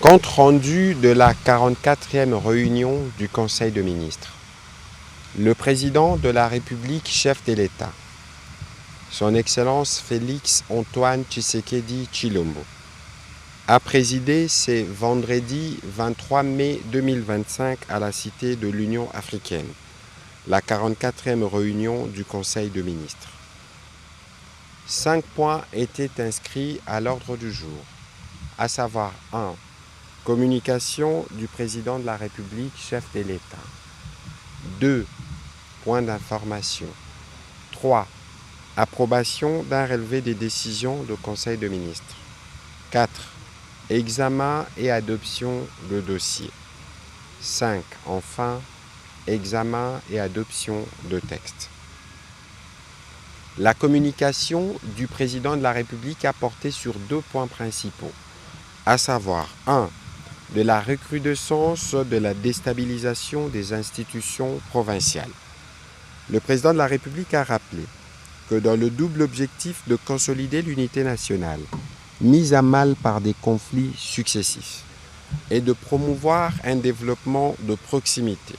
Compte rendu de la 44e réunion du Conseil de ministres. Le président de la République, chef de l'État, son Excellence Félix Antoine Tshisekedi Tshilombo, a présidé ce vendredi 23 mai 2025 à la Cité de l'Union africaine, la 44e réunion du Conseil de ministres. 5 points étaient inscrits à l'ordre du jour, à savoir 1. Communication du président de la République, chef de l'État. 2. Points d'information. 3. Approbation d'un relevé des décisions du Conseil de ministres. 4. Examen et adoption de dossiers. 5. Enfin, examen et adoption de textes. La communication du président de la République a porté sur 2 points principaux, à savoir 1. De la recrudescence de la déstabilisation des institutions provinciales. Le président de la République a rappelé que dans le double objectif de consolider l'unité nationale, mise à mal par des conflits successifs, et de promouvoir un développement de proximité,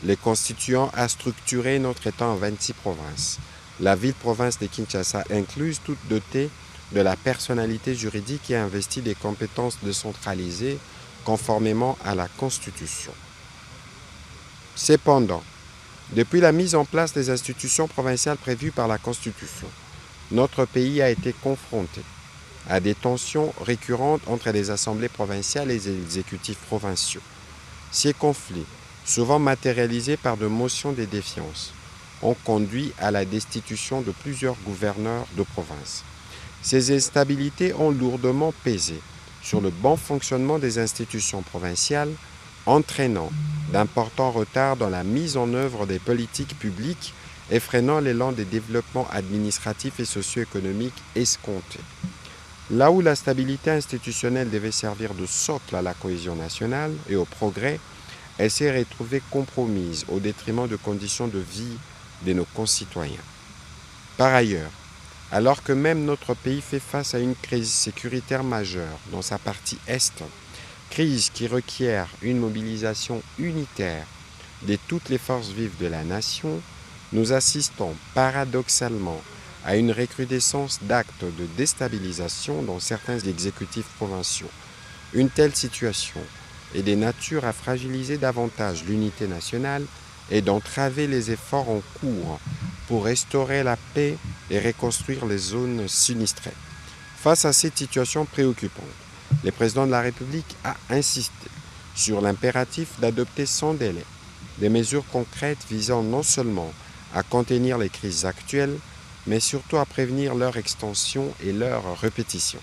les constituants a structuré notre État en 26 provinces. La ville-province de Kinshasa incluse, toute dotée de la personnalité juridique et investit des compétences décentralisées conformément à la Constitution. Cependant, depuis la mise en place des institutions provinciales prévues par la Constitution, notre pays a été confronté à des tensions récurrentes entre les assemblées provinciales et les exécutifs provinciaux. Ces conflits, souvent matérialisés par de motions de défiance, ont conduit à la destitution de plusieurs gouverneurs de province. Ces instabilités ont lourdement pesé sur le bon fonctionnement des institutions provinciales, entraînant d'importants retards dans la mise en œuvre des politiques publiques et freinant l'élan des développements administratifs et socio-économiques escomptés. Là où la stabilité institutionnelle devait servir de socle à la cohésion nationale et au progrès, elle s'est retrouvée compromise au détriment de conditions de vie de nos concitoyens. Par ailleurs, alors que même notre pays fait face à une crise sécuritaire majeure dans sa partie Est, crise qui requiert une mobilisation unitaire de toutes les forces vives de la nation, nous assistons paradoxalement à une recrudescence d'actes de déstabilisation dans certains exécutifs provinciaux. Une telle situation est de nature à fragiliser davantage l'unité nationale et d'entraver les efforts en cours pour restaurer la paix et reconstruire les zones sinistrées. Face à cette situation préoccupante, le président de la République a insisté sur l'impératif d'adopter sans délai des mesures concrètes visant non seulement à contenir les crises actuelles, mais surtout à prévenir leur extension et leur répétition.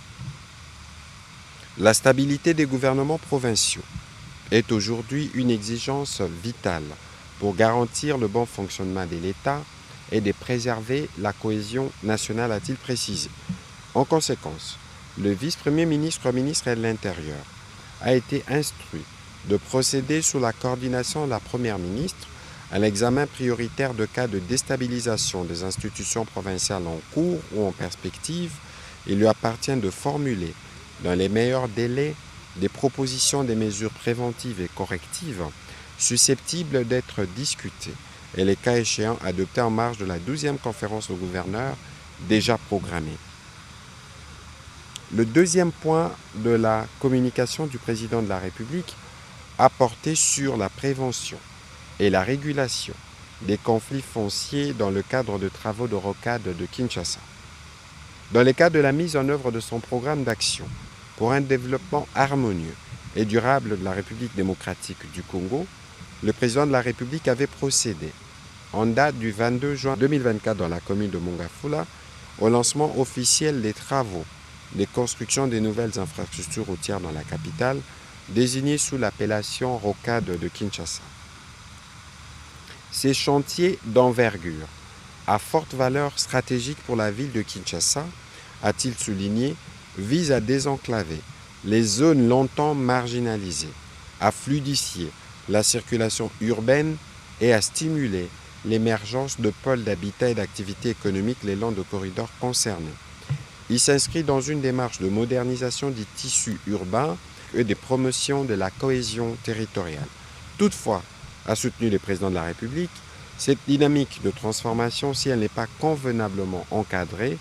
La stabilité des gouvernements provinciaux est aujourd'hui une exigence vitale pour garantir le bon fonctionnement de l'État et de préserver la cohésion nationale, a-t-il précisé. En conséquence, le vice-premier ministre de l'Intérieur a été instruit de procéder sous la coordination de la première ministre à l'examen prioritaire de cas de déstabilisation des institutions provinciales en cours ou en perspective. Il lui appartient de formuler, dans les meilleurs délais, des propositions des mesures préventives et correctives susceptibles d'être discutées et les cas échéants adoptés en marge de la 12e conférence aux gouverneurs déjà programmée. Le deuxième point de la communication du président de la République a porté sur la prévention et la régulation des conflits fonciers dans le cadre de travaux de rocade de Kinshasa. Dans le cadre de la mise en œuvre de son programme d'action pour un développement harmonieux et durable de la République démocratique du Congo, le président de la République avait procédé, en date du 22 juin 2024 dans la commune de Mongafula, au lancement officiel des travaux de construction des nouvelles infrastructures routières dans la capitale, désignées sous l'appellation rocade de Kinshasa. Ces chantiers d'envergure, à forte valeur stratégique pour la ville de Kinshasa, a-t-il souligné, visent à désenclaver les zones longtemps marginalisées, à fluidifier la circulation urbaine et à stimuler l'émergence de pôles d'habitat et d'activités économiques le long de corridors concernés. Il s'inscrit dans une démarche de modernisation du tissu urbain et de promotion de la cohésion territoriale. Toutefois, a soutenu le président de la République, cette dynamique de transformation, si elle n'est pas convenablement encadrée,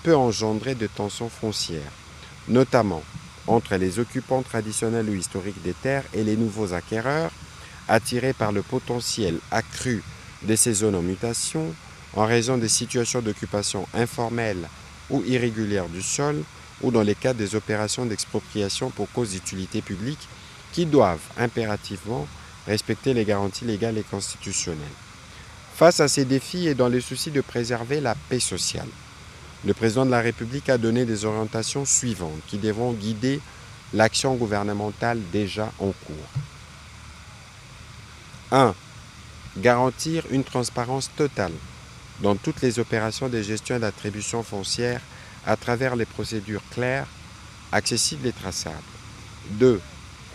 peut engendrer de tensions foncières, notamment entre les occupants traditionnels ou historiques des terres et les nouveaux acquéreurs, attirés par le potentiel accru de ces zones en mutation en raison des situations d'occupation informelle ou irrégulière du sol ou dans les cas des opérations d'expropriation pour cause d'utilité publique qui doivent impérativement respecter les garanties légales et constitutionnelles. Face à ces défis et dans le souci de préserver la paix sociale, le président de la République a donné des orientations suivantes qui devront guider l'action gouvernementale déjà en cours. 1. Garantir une transparence totale dans toutes les opérations de gestion et d'attribution foncière à travers les procédures claires, accessibles et traçables. 2.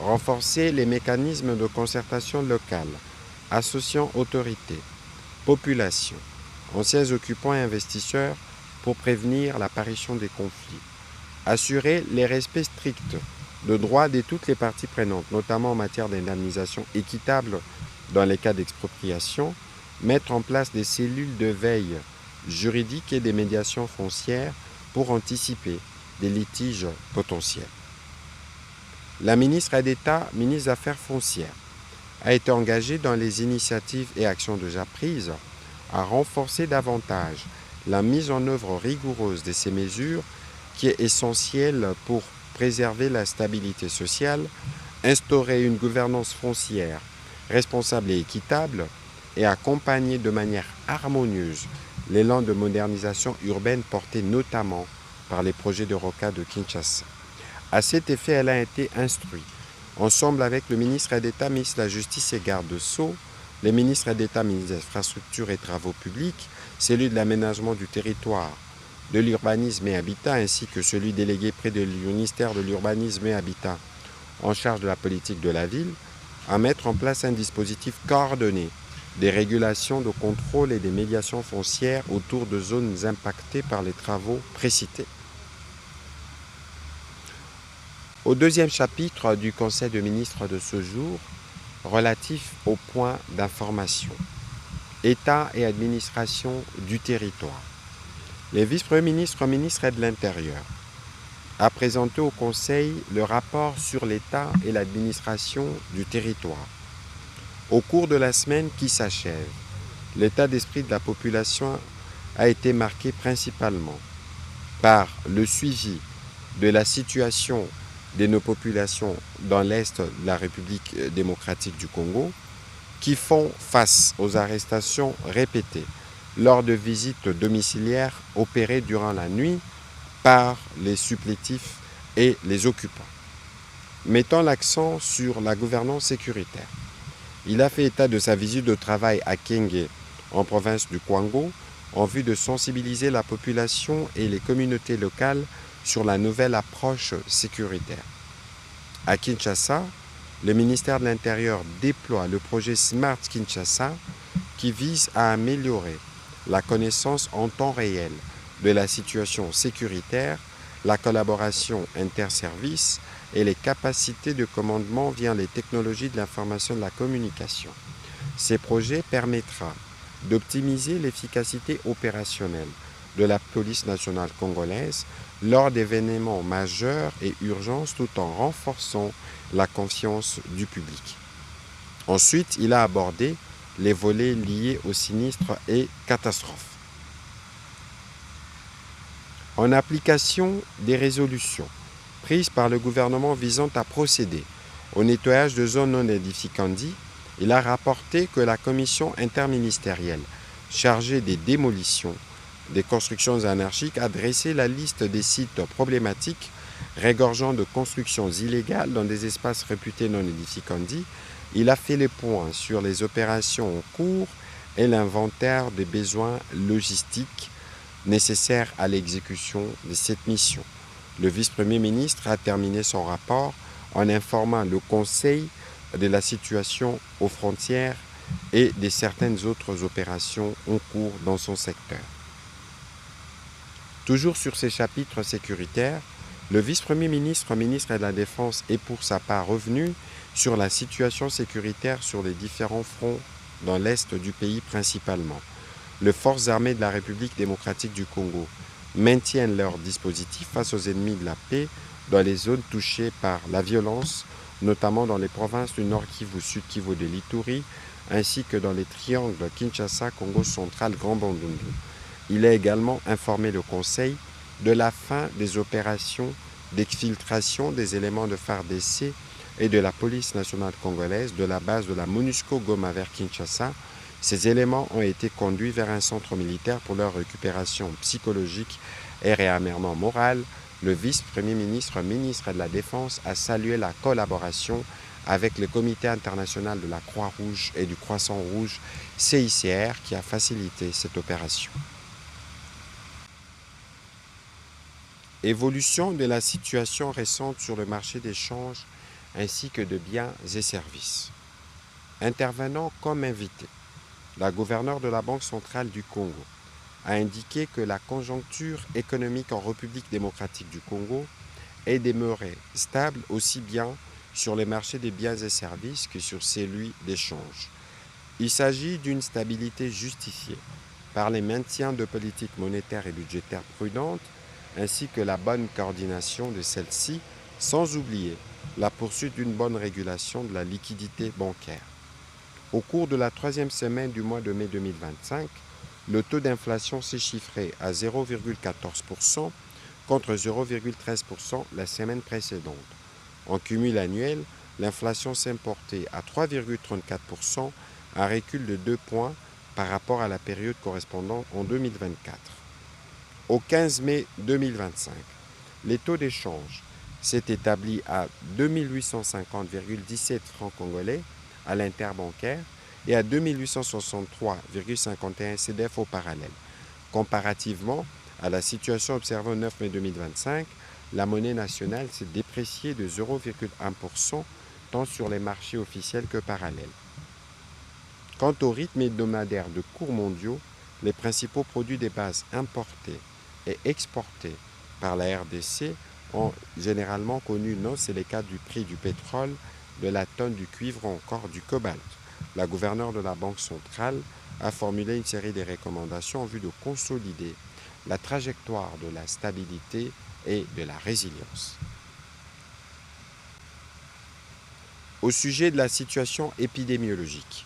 Renforcer les mécanismes de concertation locale, associant autorités, populations, anciens occupants et investisseurs pour prévenir l'apparition des conflits. Assurer les respects stricts de droits de toutes les parties prenantes, notamment en matière d'indemnisation équitable dans les cas d'expropriation, mettre en place des cellules de veille juridique et des médiations foncières pour anticiper des litiges potentiels. La ministre d'État, ministre des Affaires foncières, a été engagée dans les initiatives et actions déjà prises à renforcer davantage la mise en œuvre rigoureuse de ces mesures qui est essentielle pour préserver la stabilité sociale, instaurer une gouvernance foncière responsable et équitable et accompagner de manière harmonieuse l'élan de modernisation urbaine porté notamment par les projets de rocade de Kinshasa. À cet effet, elle a été instruite, ensemble avec le ministre d'État, ministre de la Justice et garde-sceaux, les ministres d'État, ministre des Infrastructures et Travaux publics, celui de l'aménagement du territoire, de l'urbanisme et habitat, ainsi que celui délégué près du ministère de l'urbanisme et habitat en charge de la politique de la ville, à mettre en place un dispositif coordonné des régulations de contrôle et des médiations foncières autour de zones impactées par les travaux précités. Au deuxième chapitre du Conseil des ministres de ce jour, relatif au point d'information, État et administration du territoire, le vice-premier ministre, ministre de l'Intérieur, a présenté au Conseil le rapport sur l'État et l'administration du territoire. Au cours de la semaine qui s'achève, l'état d'esprit de la population a été marqué principalement par le suivi de la situation de nos populations dans l'Est de la République démocratique du Congo, qui font face aux arrestations répétées lors de visites domiciliaires opérées durant la nuit par les supplétifs et les occupants. Mettant l'accent sur la gouvernance sécuritaire, il a fait état de sa visite de travail à Kenge, en province du Kwango, en vue de sensibiliser la population et les communautés locales sur la nouvelle approche sécuritaire. À Kinshasa, le ministère de l'Intérieur déploie le projet Smart Kinshasa qui vise à améliorer la connaissance en temps réel de la situation sécuritaire, la collaboration interservices et les capacités de commandement via les technologies de l'information et de la communication. Ces projets permettront d'optimiser l'efficacité opérationnelle de la police nationale congolaise lors d'événements majeurs et urgences tout en renforçant la confiance du public. Ensuite, il a abordé les volets liés aux sinistres et catastrophes. En application des résolutions prises par le gouvernement visant à procéder au nettoyage de zones non édificantes, il a rapporté que la commission interministérielle chargée des démolitions des constructions anarchiques a dressé la liste des sites problématiques regorgeant de constructions illégales dans des espaces réputés non édificantes. Il a fait le point sur les opérations en cours et l'inventaire des besoins logistiques nécessaires à l'exécution de cette mission. Le vice-premier ministre a terminé son rapport en informant le Conseil de la situation aux frontières et de certaines autres opérations en cours dans son secteur. Toujours sur ces chapitres sécuritaires, Le vice-premier ministre, ministre de la Défense, est pour sa part revenu sur la situation sécuritaire sur les différents fronts dans l'est du pays principalement. Les forces armées de la République démocratique du Congo maintiennent leur dispositif face aux ennemis de la paix dans les zones touchées par la violence, notamment dans les provinces du Nord Kivu, Sud Kivu de l'Ituri, ainsi que dans les triangles Kinshasa, Congo central, Grand Bandundu. Il a également informé le Conseil de la fin des opérations d'exfiltration des éléments de FARDC et de la police nationale congolaise de la base de la MONUSCO Goma vers Kinshasa. Ces éléments ont été conduits vers un centre militaire pour leur récupération psychologique et réarmement moral. Le vice-premier ministre, ministre de la Défense, a salué la collaboration avec le Comité international de la Croix-Rouge et du Croissant-Rouge, CICR, qui a facilité cette opération. Évolution de la situation récente sur le marché des changes ainsi que de biens et services. Intervenant comme invité, la gouverneure de la Banque centrale du Congo a indiqué que la conjoncture économique en République démocratique du Congo est demeurée stable aussi bien sur les marchés des biens et services que sur celui des changes. Il s'agit d'une stabilité justifiée par les maintiens de politiques monétaires et budgétaires prudentes ainsi que la bonne coordination de celle-ci, sans oublier la poursuite d'une bonne régulation de la liquidité bancaire. Au cours de la troisième semaine du mois de mai 2025, le taux d'inflation s'est chiffré à 0,14% contre 0,13% la semaine précédente. En cumul annuel, l'inflation s'est portée à 3,34%, un recul de 2 points par rapport à la période correspondante en 2024. Au 15 mai 2025, les taux d'échange s'est établi à 2850,17 francs congolais à l'interbancaire et à 2863,51 CDF au parallèle. Comparativement à la situation observée au 9 mai 2025, la monnaie nationale s'est dépréciée de 0,1% tant sur les marchés officiels que parallèles. Quant au rythme hebdomadaire de cours mondiaux, les principaux produits des bases importés et exportés par la RDC ont généralement connu une hausse, c'est le cas du prix du pétrole, de la tonne du cuivre ou encore du cobalt. La gouverneure de la Banque centrale a formulé une série de recommandations en vue de consolider la trajectoire de la stabilité et de la résilience. Au sujet de la situation épidémiologique,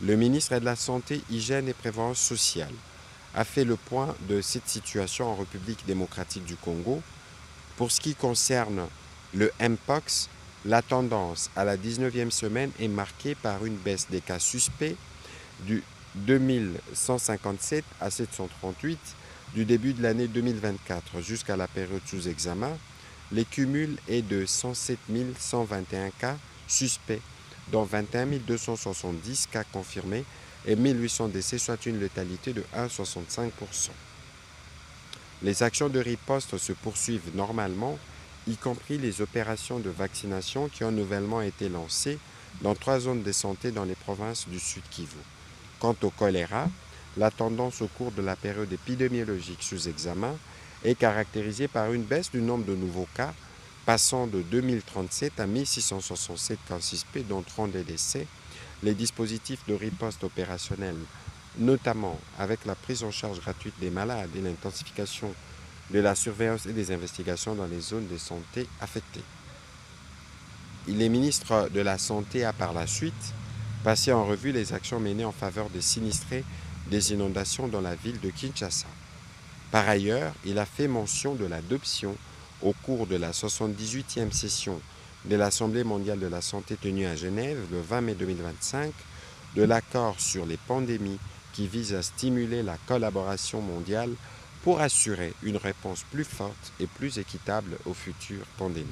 le ministre de la Santé, Hygiène et Prévoyance sociale a fait le point de cette situation en République démocratique du Congo. Pour ce qui concerne le Mpox, la tendance à la 19e semaine est marquée par une baisse des cas suspects du 2157 à 738 du début de l'année 2024 jusqu'à la période sous examen. Le cumul est de 107 121 cas suspects, dont 21 270 cas confirmés et 1800 décès, soit une létalité de 1,65%. Les actions de riposte se poursuivent normalement, y compris les opérations de vaccination qui ont nouvellement été lancées dans 3 zones de santé dans les provinces du Sud Kivu. Quant au choléra, la tendance au cours de la période épidémiologique sous examen est caractérisée par une baisse du nombre de nouveaux cas, passant de 2037 à 1667 cas suspects, dont 32 décès. Les dispositifs de riposte opérationnels, notamment avec la prise en charge gratuite des malades et l'intensification de la surveillance et des investigations dans les zones de santé affectées. Le ministre de la Santé a par la suite passé en revue les actions menées en faveur des sinistrés des inondations dans la ville de Kinshasa. Par ailleurs, il a fait mention de l'adoption au cours de la 78e session de l'Assemblée mondiale de la santé tenue à Genève le 20 mai 2025, de l'accord sur les pandémies qui vise à stimuler la collaboration mondiale pour assurer une réponse plus forte et plus équitable aux futures pandémies.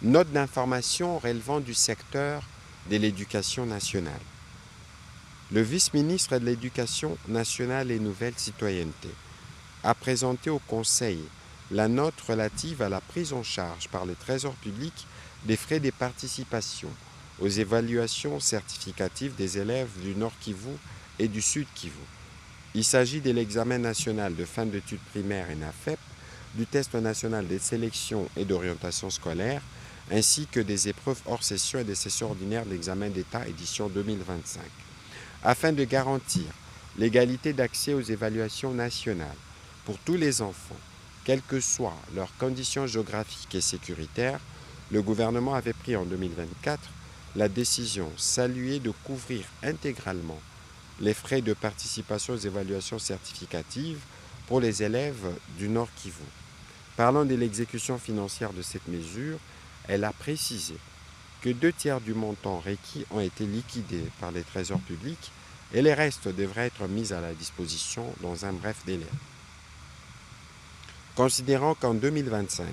Note d'information relevant du secteur de l'éducation nationale. Le vice-ministre de l'Éducation nationale et Nouvelle Citoyenneté a présenté au Conseil la note relative à la prise en charge par le Trésor public des frais de participation aux évaluations certificatives des élèves du Nord Kivu et du Sud Kivu. Il s'agit de l'examen national de fin d'études primaires et NAFEP, du test national des sélections et d'orientation scolaire, ainsi que des épreuves hors session et des sessions ordinaires de l'examen d'État édition 2025. Afin de garantir l'égalité d'accès aux évaluations nationales pour tous les enfants, quelles que soient leurs conditions géographiques et sécuritaires, le gouvernement avait pris en 2024 la décision saluée de couvrir intégralement les frais de participation aux évaluations certificatives pour les élèves du Nord Kivu. Parlant de l'exécution financière de cette mesure, elle a précisé que 2/3 du montant requis ont été liquidés par les trésors publics et les restes devraient être mis à la disposition dans un bref délai. Considérant qu'en 2025,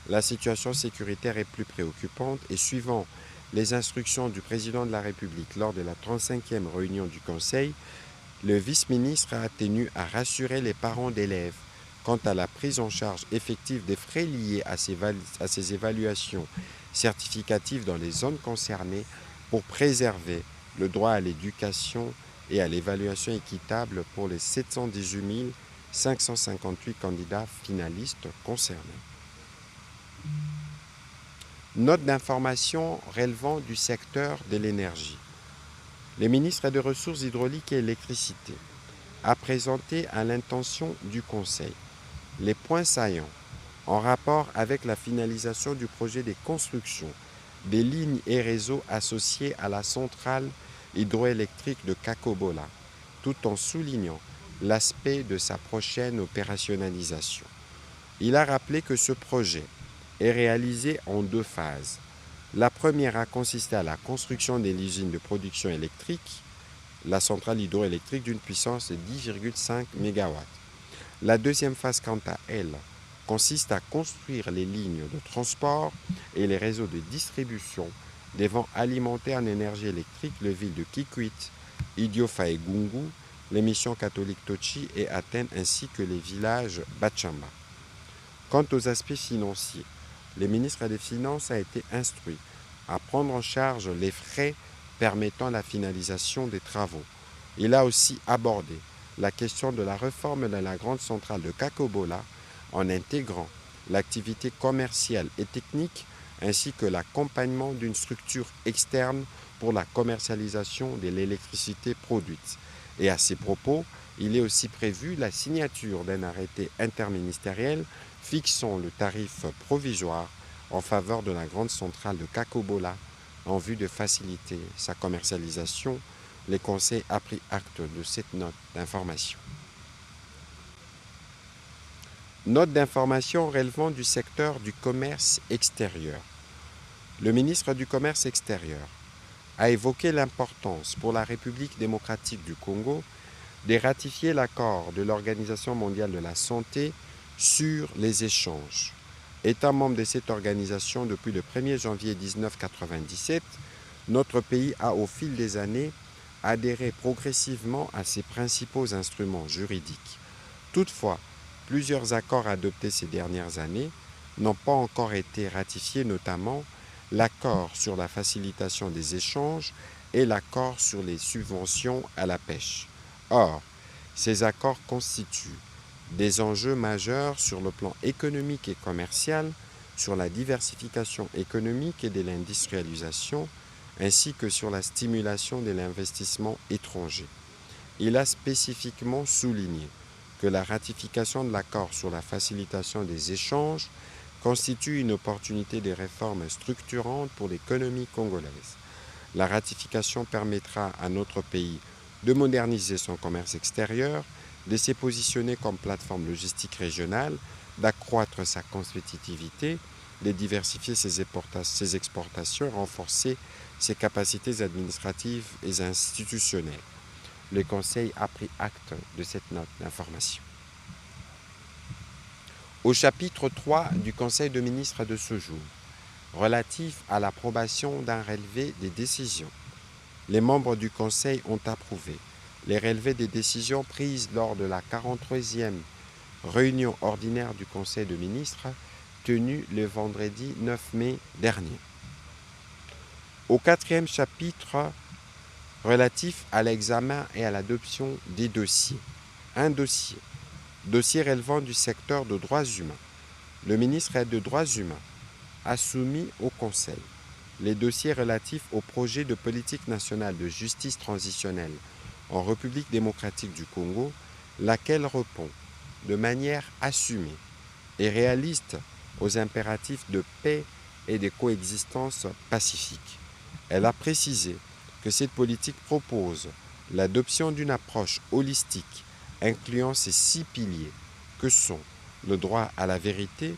la situation sécuritaire est plus préoccupante et suivant les instructions du président de la République lors de la 35e réunion du Conseil, le vice-ministre a tenu à rassurer les parents d'élèves quant à la prise en charge effective des frais liés à ces évaluations certificatives dans les zones concernées pour préserver le droit à l'éducation et à l'évaluation équitable pour les 718 558 candidats finalistes concernés. Note d'information relevant du secteur de l'énergie. Le ministre des Ressources hydrauliques et électricité a présenté à l'intention du Conseil les points saillants en rapport avec la finalisation du projet de construction des lignes et réseaux associés à la centrale hydroélectrique de Kakobola, tout en soulignant l'aspect de sa prochaine opérationnalisation. Il a rappelé que ce projet est réalisé en 2 phases. La première a consisté à la construction de l'usine de production électrique, la centrale hydroélectrique d'une puissance de 10,5 MW. La deuxième phase, quant à elle, consiste à construire les lignes de transport et les réseaux de distribution devant alimenter en énergie électrique les villes de Kikwit, Idiofa et Gungu, les missions catholiques Tochi et Athènes ainsi que les villages Bachamba. Quant aux aspects financiers, le ministre des Finances a été instruit à prendre en charge les frais permettant la finalisation des travaux. Il a aussi abordé la question de la réforme de la grande centrale de Kakobola en intégrant l'activité commerciale et technique ainsi que l'accompagnement d'une structure externe pour la commercialisation de l'électricité produite. Et à ces propos, il est aussi prévu la signature d'un arrêté interministériel fixant le tarif provisoire en faveur de la grande centrale de Kakobola en vue de faciliter sa commercialisation. Le Conseil a pris acte de cette note d'information. Note d'information relevant du secteur du commerce extérieur. Le ministre du Commerce extérieur a évoqué l'importance pour la République démocratique du Congo de ratifier l'accord de l'Organisation mondiale de la santé sur les échanges. Étant membre de cette organisation depuis le 1er janvier 1997, notre pays a au fil des années adhéré progressivement à ses principaux instruments juridiques. Toutefois, plusieurs accords adoptés ces dernières années n'ont pas encore été ratifiés, notamment l'accord sur la facilitation des échanges et l'accord sur les subventions à la pêche. Or, ces accords constituent des enjeux majeurs sur le plan économique et commercial, sur la diversification économique et de l'industrialisation, ainsi que sur la stimulation de l'investissement étranger. Il a spécifiquement souligné que la ratification de l'accord sur la facilitation des échanges constitue une opportunité de réforme structurante pour l'économie congolaise. La ratification permettra à notre pays de moderniser son commerce extérieur, de se positionner comme plateforme logistique régionale, d'accroître sa compétitivité, de diversifier ses exportations et renforcer ses capacités administratives et institutionnelles. Le Conseil a pris acte de cette note d'information. Au chapitre 3 du Conseil de ministres de ce jour, relatif à l'approbation d'un relevé des décisions, les membres du Conseil ont approuvé les relevés des décisions prises lors de la 43e réunion ordinaire du Conseil de ministres tenue le vendredi 9 mai dernier. Au 4e chapitre relatif à l'examen et à l'adoption des dossiers, Un dossier relevant du secteur de droits humains. Le ministre des Droits humains a soumis au Conseil les dossiers relatifs au projet de politique nationale de justice transitionnelle en République démocratique du Congo, laquelle répond de manière assumée et réaliste aux impératifs de paix et de coexistence pacifique. Elle a précisé que cette politique propose l'adoption d'une approche holistique incluant ces 6 piliers que sont le droit à la vérité,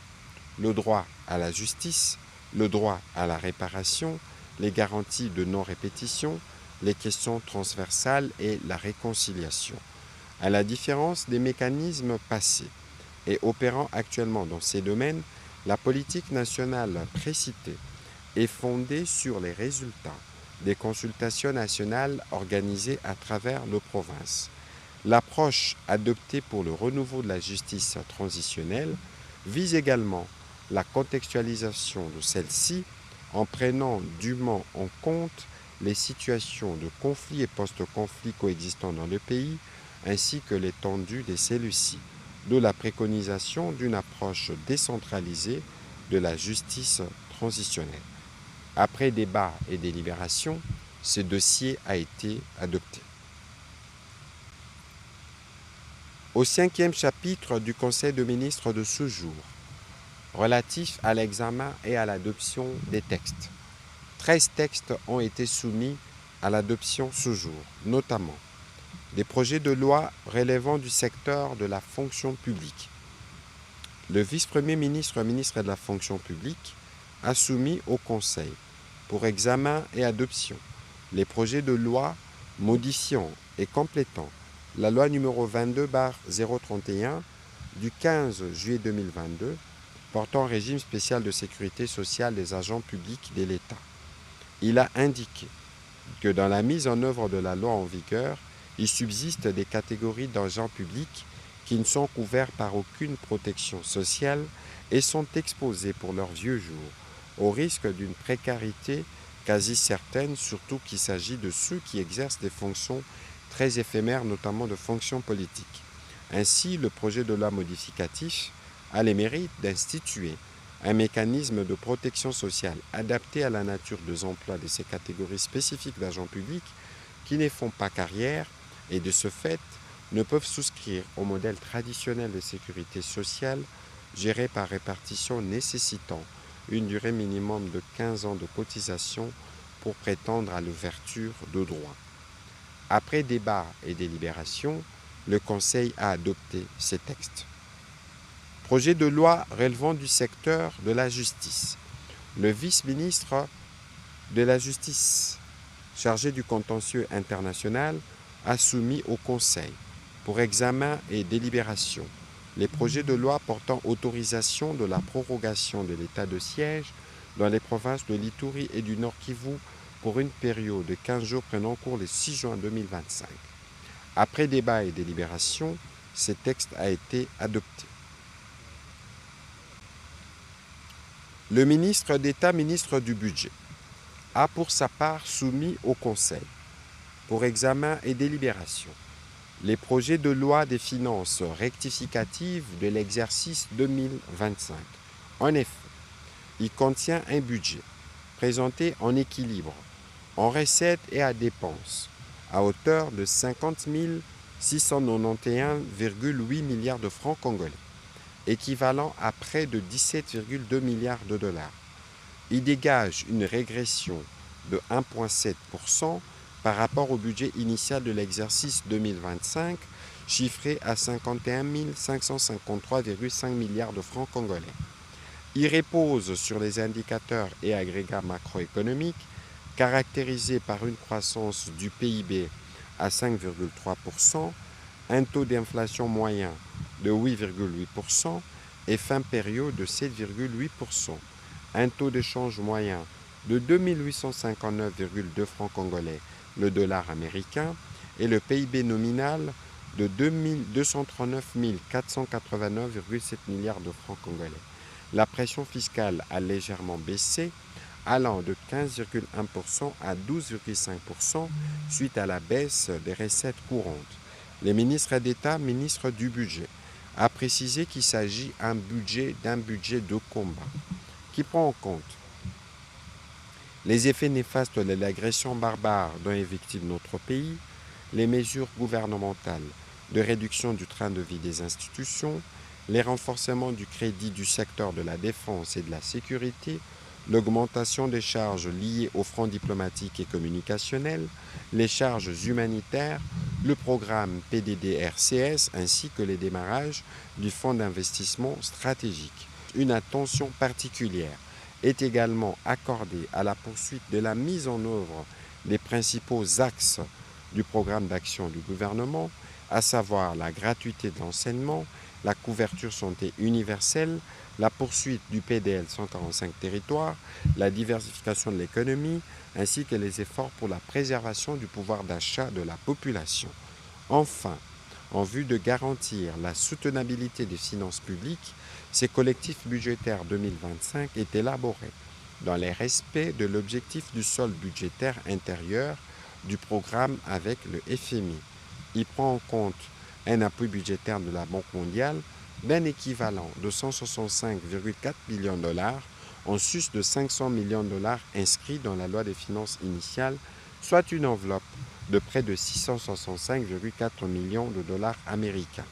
le droit à la justice, le droit à la réparation, les garanties de non-répétition, les questions transversales et la réconciliation. À la différence des mécanismes passés et opérant actuellement dans ces domaines, la politique nationale précitée est fondée sur les résultats des consultations nationales organisées à travers nos provinces. L'approche adoptée pour le renouveau de la justice transitionnelle vise également la contextualisation de celle-ci en prenant dûment en compte les situations de conflit et post-conflit coexistant dans le pays, ainsi que l'étendue de celui-ci, de la préconisation d'une approche décentralisée de la justice transitionnelle. Après débat et délibération, ce dossier a été adopté. Au 5e chapitre du Conseil des ministres de ce jour, relatif à l'examen et à l'adoption des textes. 13 textes ont été soumis à l'adoption ce jour, notamment des projets de loi relevant du secteur de la fonction publique. Le vice-premier ministre, ministre de la fonction publique, a soumis au Conseil pour examen et adoption les projets de loi modifiant et complétant la loi numéro 22/031 du 15 juillet 2022 portant régime spécial de sécurité sociale des agents publics de l'État. Il a indiqué que dans la mise en œuvre de la loi en vigueur, il subsiste des catégories d'agents publics qui ne sont couverts par aucune protection sociale et sont exposés pour leurs vieux jours au risque d'une précarité quasi certaine, surtout qu'il s'agit de ceux qui exercent des fonctions très éphémères, notamment de fonctions politiques. Ainsi, le projet de loi modificatif a le mérite d'instituer un mécanisme de protection sociale adapté à la nature des emplois de ces catégories spécifiques d'agents publics qui ne font pas carrière et de ce fait ne peuvent souscrire au modèle traditionnel de sécurité sociale géré par répartition nécessitant une durée minimum de 15 ans de cotisation pour prétendre à l'ouverture de droits. Après débat et délibération, le Conseil a adopté ces textes. Projet de loi relevant du secteur de la justice. Le vice-ministre de la Justice, chargé du contentieux international, a soumis au Conseil, pour examen et délibération, les projets de loi portant autorisation de la prorogation de l'état de siège dans les provinces de l'Ituri et du Nord Kivu pour une période de 15 jours prenant cours le 6 juin 2025. Après débat et délibération, ce texte a été adopté. Le ministre d'État, ministre du Budget, a pour sa part soumis au Conseil, pour examen et délibération, les projets de loi des finances rectificatives de l'exercice 2025. En effet, il contient un budget présenté en équilibre, en recettes et à dépenses, à hauteur de 50 691,8 milliards de francs congolais, équivalent à près de 17,2 milliards de dollars. Il dégage une régression de 1,7% par rapport au budget initial de l'exercice 2025, chiffré à 51 553,5 milliards de francs congolais. Il repose sur les indicateurs et agrégats macroéconomiques caractérisés par une croissance du PIB à 5,3%, un taux d'inflation moyen de 8,8% et fin période de 7,8%, un taux de change moyen de 2859,2 francs congolais le dollar américain et le PIB nominal de 239 489,7 milliards de francs congolais. La pression fiscale a légèrement baissé, allant de 15,1% à 12,5% suite à la baisse des recettes courantes. Le ministre d'État, ministre du Budget, a précisé qu'il s'agit d'un budget de combat qui prend en compte les effets néfastes de l'agression barbare dont est victime notre pays, les mesures gouvernementales de réduction du train de vie des institutions, les renforcements du crédit du secteur de la défense et de la sécurité, l'augmentation des charges liées au front diplomatique et communicationnel, les charges humanitaires, le programme PDD-RCS ainsi que les démarrages du fonds d'investissement stratégique. Une attention particulière est également accordée à la poursuite de la mise en œuvre des principaux axes du programme d'action du gouvernement, à savoir la gratuité de l'enseignement, la couverture santé universelle, la poursuite du PDL 145 territoires, la diversification de l'économie, ainsi que les efforts pour la préservation du pouvoir d'achat de la population. Enfin, en vue de garantir la soutenabilité des finances publiques, ces collectifs budgétaires 2025 est élaboré dans les respects de l'objectif du solde budgétaire intérieur du programme avec le FMI. Il prend en compte un appui budgétaire de la Banque mondiale d'un équivalent de 165,4 millions de dollars en sus de 500 millions de dollars inscrits dans la loi des finances initiale, soit une enveloppe de près de 665,4 millions de dollars américains.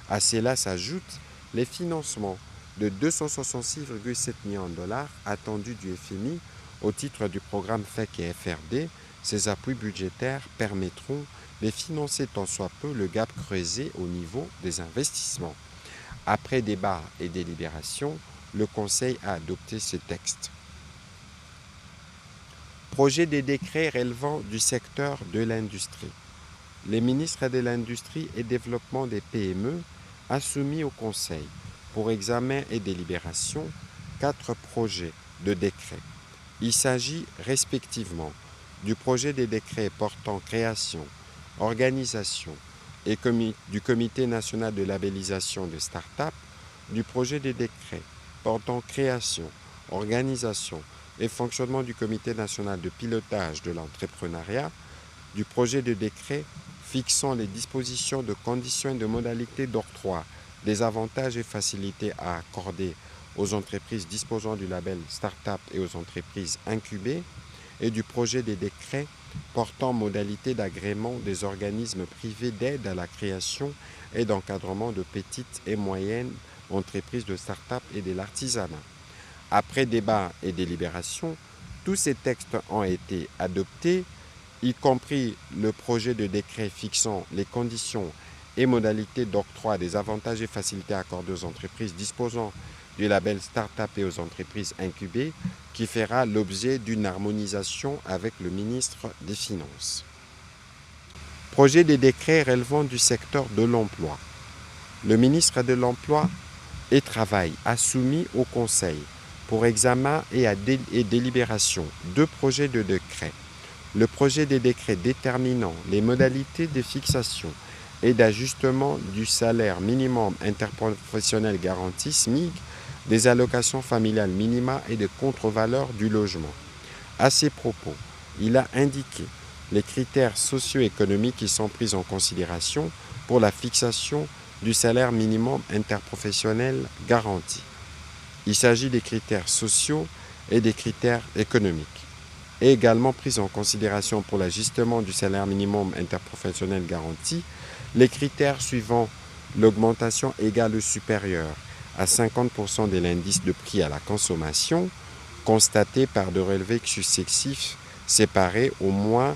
À cela s'ajoutent les financements de 266,7 millions de dollars attendus du FMI au titre du programme FEC et FRD. Ces appuis budgétaires permettront de financer tant soit peu le gap creusé au niveau des investissements. Après débat et délibération, le Conseil a adopté ce texte. Projet de décret relevant du secteur de l'industrie. Le ministre de l'Industrie et Développement des PME a soumis au Conseil pour examen et délibération 4 projets de décret. Il s'agit respectivement du projet de décret portant création, organisation et du Comité national de labellisation de start-up, du projet de décret portant création, organisation et fonctionnement du Comité national de pilotage de l'entrepreneuriat, du projet de décret fixant les dispositions de conditions et de modalités d'octroi des avantages et facilités à accorder aux entreprises disposant du label Start-up et aux entreprises incubées, et du projet de décret portant modalité d'agrément des organismes privés d'aide à la création et d'encadrement de petites et moyennes entreprises de start-up et de l'artisanat. Après débat et délibération, tous ces textes ont été adoptés, y compris le projet de décret fixant les conditions et modalités d'octroi des avantages et facilités accordés aux entreprises disposant du label Start-up et aux entreprises incubées, qui fera l'objet d'une harmonisation avec le ministre des Finances. Projet de décret relevant du secteur de l'emploi. Le ministre de l'Emploi et Travail a soumis au Conseil pour examen et délibération 2 projets de décret. Le projet de décret déterminant les modalités de fixation et d'ajustement du salaire minimum interprofessionnel garanti SMIG, des allocations familiales minima et de contre-valeur du logement. À ces propos, il a indiqué les critères socio-économiques qui sont pris en considération pour la fixation du salaire minimum interprofessionnel garanti. Il s'agit des critères sociaux et des critères économiques. Et également pris en considération pour l'ajustement du salaire minimum interprofessionnel garanti, les critères suivant l'augmentation égale ou supérieure à 50% de l'indice de prix à la consommation, constaté par de relevés successifs séparés au moins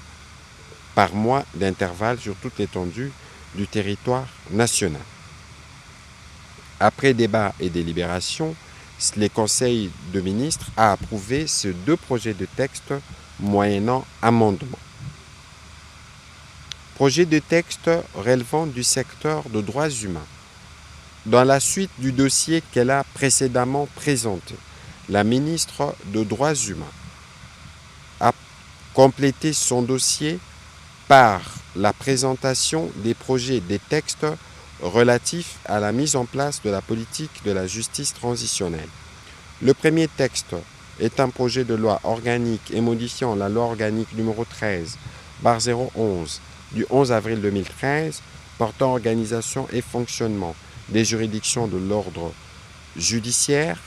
par mois d'intervalle sur toute l'étendue du territoire national. Après débat et délibération, le Conseil de ministres a approuvé ces 2 projets de texte moyennant amendement. Projet de texte relevant du secteur de droits humains. Dans la suite du dossier qu'elle a précédemment présenté, la ministre des Droits humains a complété son dossier par la présentation des projets des textes relatifs à la mise en place de la politique de la justice transitionnelle. Le premier texte est un projet de loi organique et modifiant la loi organique numéro 13/011 du 11 avril 2013 portant organisation et fonctionnement des juridictions de l'ordre judiciaire,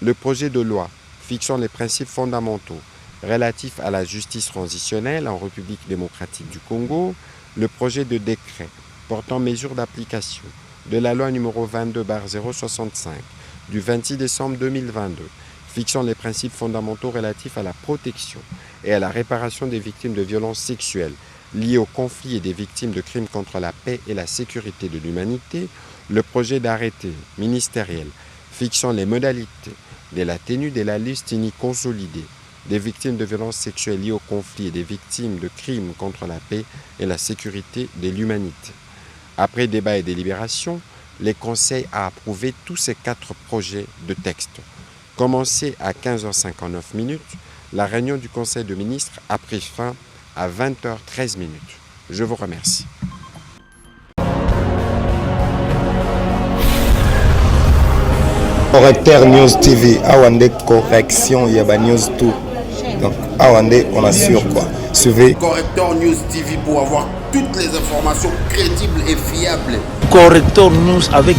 le projet de loi fixant les principes fondamentaux relatifs à la justice transitionnelle en République démocratique du Congo, le projet de décret portant mesures d'application de la loi numéro 22/065 du 26 décembre 2022, fixant les principes fondamentaux relatifs à la protection et à la réparation des victimes de violences sexuelles liées au conflit et des victimes de crimes contre la paix et la sécurité de l'humanité, le projet d'arrêté ministériel fixant les modalités de la tenue de la liste unique consolidée des victimes de violences sexuelles liées au conflit et des victimes de crimes contre la paix et la sécurité de l'humanité. Après débat et délibération, le Conseil a approuvé tous ces 4 projets de texte. Commencé à 15h59, la réunion du Conseil de ministres a pris fin à 20h13. Je vous remercie. Correcteur News TV, Awande correction, Yaba News tout. Donc Awande, on assure quoi. Suivez Correcteur News TV pour avoir toutes les informations crédibles et fiables. Correcteur News avec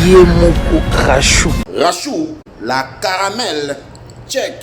Yemoko Rachou. Rachou, la caramel, check.